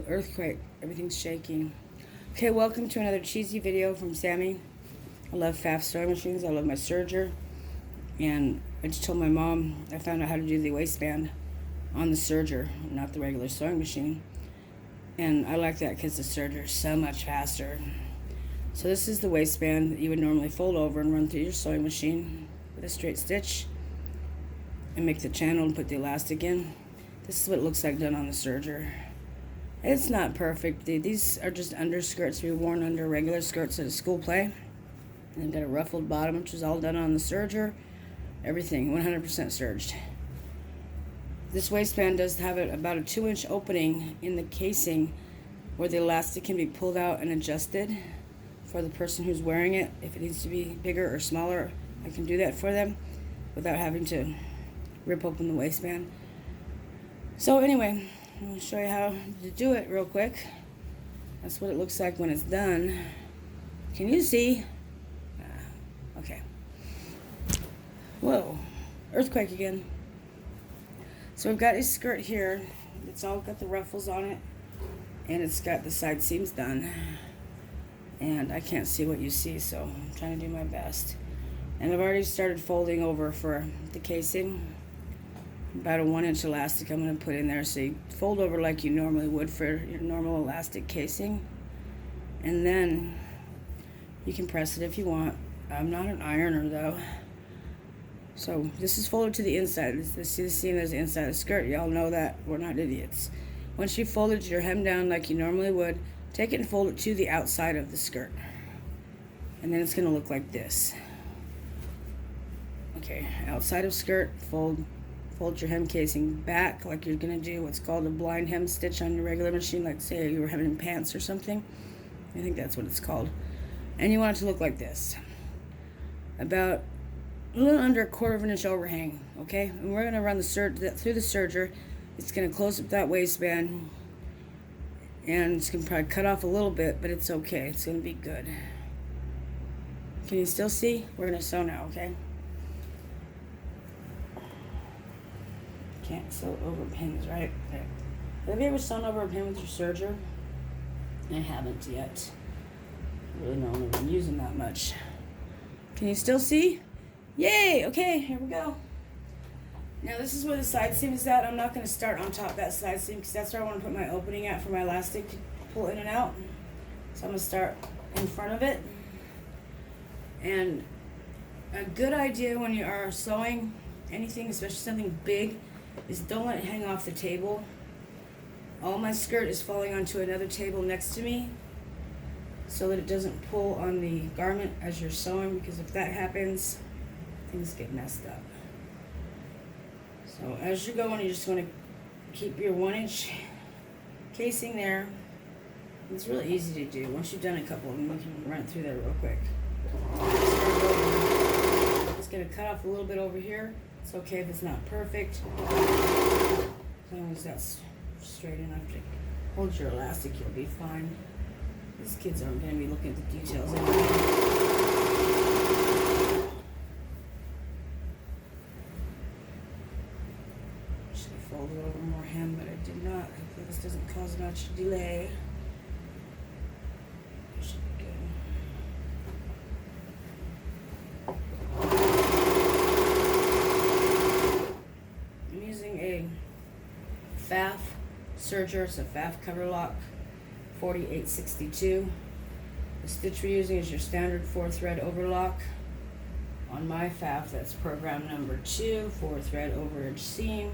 the earthquake. Everything's shaking. Okay, welcome to another cheesy video from Sammy. I love FAF sewing machines. I love my serger. And I just told my mom I found out how to do the waistband on the serger, not the regular sewing machine. And I like that because the serger is so much faster. So this is the waistband that you would normally fold over and run through your sewing machine with a straight stitch and make the channel and put the elastic in. This is what it looks like done on the serger. It's not perfect. These are just underskirts to be worn under regular skirts at a school play. And they've got a ruffled bottom, which is all done on the serger. Everything 100% serged. This waistband does have about a 2-inch opening in the casing where the elastic can be pulled out and adjusted for the person who's wearing it. If it needs to be bigger or smaller, I can do that for them without having to rip open the waistband. So anyway, I'm going to show you how to do it real quick. That's what it looks like when it's done. Can you see? Okay. Whoa, earthquake again. So we've got a skirt here. It's all got the ruffles on it, and it's got the side seams done. And I can't see what you see, so I'm trying to do my best. And I've already started folding over for the casing. About a 1-inch elastic I'm going to put in there, so you fold over like you normally would for your normal elastic casing. And then you can press it if you want. I'm not an ironer though. So this is folded to the inside. See the seam that's the inside of the skirt. Y'all know that. We're not idiots. Once you've folded your hem down like you normally would, take it and fold it to the outside of the skirt. And then it's going to look like this. Okay, outside of skirt, fold your hem casing back like you're going to do what's called a blind hem stitch on your regular machine, like say you were having pants or something. I think that's what it's called. And you want it to look like this. About a little under 1/4 of an inch overhang, okay? And we're going to run the through the serger. It's going to close up that waistband, and it's going to probably cut off a little bit, but it's okay. It's going to be good. Can you still see? We're going to sew now, okay? Can't sew over pins, right? Okay. Have you ever sewn over a pin with your serger? I haven't yet. I really don't know if I'm using that much. Can you still see? Yay! Okay, here we go. Now this is where the side seam is at. I'm not going to start on top of that side seam because that's where I want to put my opening at for my elastic to pull in and out. So I'm going to start in front of it. And a good idea when you are sewing anything, especially something big, is don't let it hang off the table. All my skirt is falling onto another table next to me so that it doesn't pull on the garment as you're sewing, because if that happens, things get messed up. So as you're going, you just want to keep your 1-inch casing there. It's really easy to do. Once you've done a couple of them, you can run through there real quick. It's going to cut off a little bit over here. It's okay if it's not perfect. As long as that's straight enough to hold your elastic, you'll be fine. These kids aren't going to be looking at the details anyway. Should have folded over more hem, but I did not. Hopefully this doesn't cause much delay. Should be good. I'm using a FAF serger. It's a FAF cover lock. 4862. The stitch we're using is your standard 4-thread overlock. On my FAF, that's program number 2, 4-thread overage seam.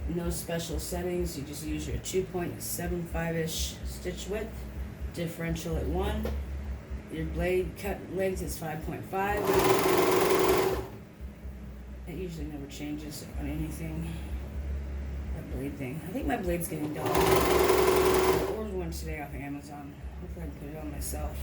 No special settings, you just use your 2.75-ish stitch width, differential at 1. Your blade cut length is 5.5. It usually never changes on anything. That blade thing. I think my blade's getting dull. I ordered one today off of Amazon. Hopefully I can put it on myself.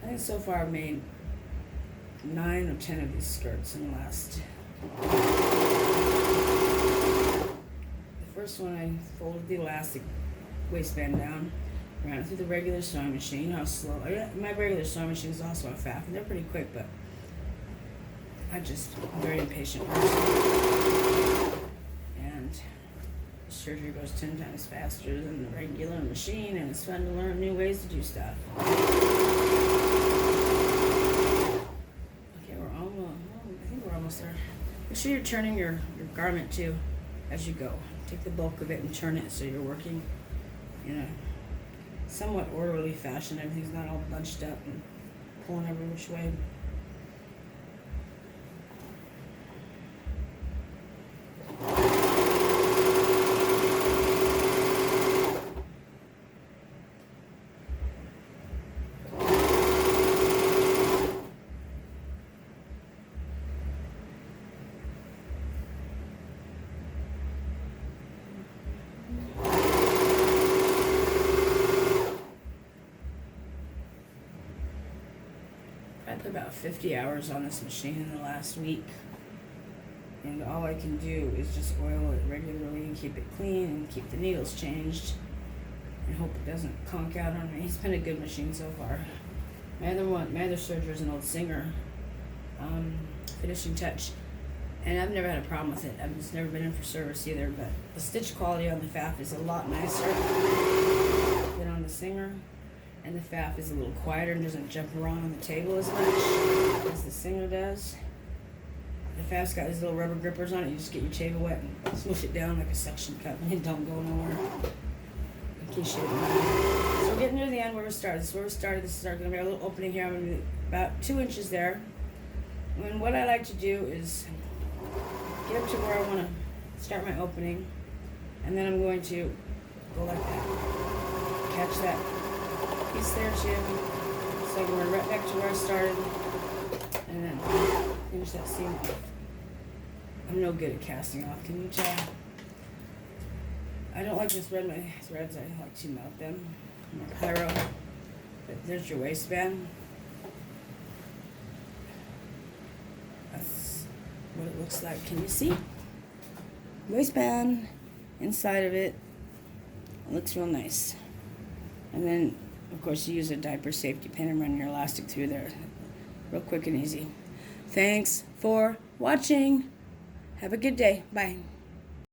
I think so far I've made 9 or 10 of these skirts in the last. The first one I folded the elastic waistband down, ran it through the regular sewing machine. You know how slow. My regular sewing machine is also a FAF, and they're pretty quick, but I'm a very impatient person. And the serger goes 10 times faster than the regular machine, and it's fun to learn new ways to do stuff. Okay, I think we're almost there. Make sure you're turning your garment too as you go. Take the bulk of it and turn it so you're working in a somewhat orderly fashion. Everything's not all bunched up and pulling every which way. I put about 50 hours on this machine in the last week, and all I can do is just oil it regularly and keep it clean and keep the needles changed and hope it doesn't conk out on me. It's been a good machine so far. My other serger is an old Singer finishing touch, and I've never had a problem with it. I've just never been in for service either, but the stitch quality on the FAF is a lot nicer than on the Singer. And the FAF is a little quieter and doesn't jump around on the table as much as the Singer does. The FAF's got these little rubber grippers on it. You just get your table wet and smoosh it down like a suction cup, and it don't go nowhere. In case you didn't know. So we're getting near the end where we started. This is where we started. This is going to be our little opening here. I'm going to be about 2 inches there. And what I like to do is get up to where I want to start my opening, and then I'm going to go like that. Catch that piece there too, so I can run right back to where I started, and then finish that seam off. I'm no good at casting off, can you tell? I don't like to thread my threads, I like to melt them. I'm a pyro. But there's your waistband. That's what it looks like. Can you see? Waistband. Inside of it. It looks real nice. And then of course, you use a diaper safety pin and run your elastic through there. Real quick and easy. Thanks for watching. Have a good day. Bye.